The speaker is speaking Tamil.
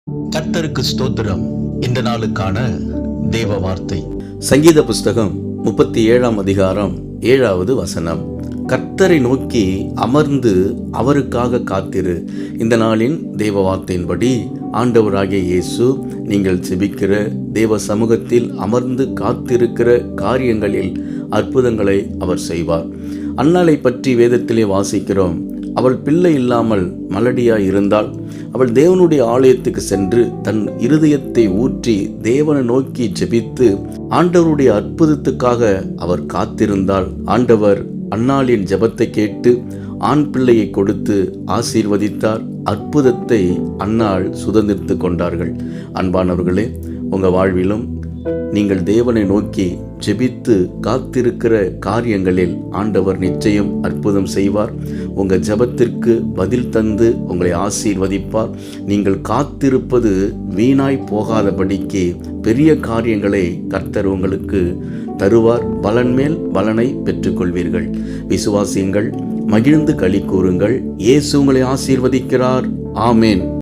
கர்த்தருக்கு ஸ்தோத்திரம். இந்த நாளுக்கான தேவ வார்த்தை சங்கீத புஸ்தகம் 37ஆம் அதிகாரம் 7வது வசனம். கர்த்தரை நோக்கி அமர்ந்து அவருக்காக காத்திரு. இந்த நாளின் தேவ வார்த்தையின்படி ஆண்டவராகிய இயேசு நீங்கள் செபிக்கிற தேவ சமூகத்தில் அமர்ந்து காத்திருக்கிற காரியங்களில் அற்புதங்களை அவர் செய்வார். அன்னாளை பற்றி வேதத்திலே வாசிக்கிறோம். அவள் பிள்ளை இல்லாமல் மலடியாய் இருந்தால் அவள் தேவனுடைய ஆலயத்துக்கு சென்று தன் இருதயத்தை ஊற்றி தேவனை நோக்கி ஜெபித்து ஆண்டவருடைய அற்புதத்துக்காக அவர் காத்திருந்தாள். ஆண்டவர் அன்னாளின் ஜெபத்தை கேட்டு ஆண் பிள்ளையை கொடுத்து ஆசீர்வதித்தார். அற்புதத்தை அன்னாள் சுதந்திரித்து கொண்டார்கள். அன்பானவர்களே, உங்கள் வாழ்விலும் நீங்கள் தேவனை நோக்கி ஜெபித்து காத்திருக்கிற காரியங்களில் ஆண்டவர் நிச்சயம் அற்புதம் செய்வார். உங்கள் ஜெபத்திற்கு பதில் தந்து உங்களை ஆசீர்வதிப்பார். நீங்கள் காத்திருப்பது வீணாய் போகாதபடிக்கு பெரிய காரியங்களை கர்த்தர் உங்களுக்கு தருவார். பலன் மேல் பலனை பெற்றுக்கொள்வீர்கள். விசுவாசியுங்கள், மகிழ்ந்து களி கூறுங்கள். இயேசு உங்களை ஆசீர்வதிக்கிறார். ஆமேன்.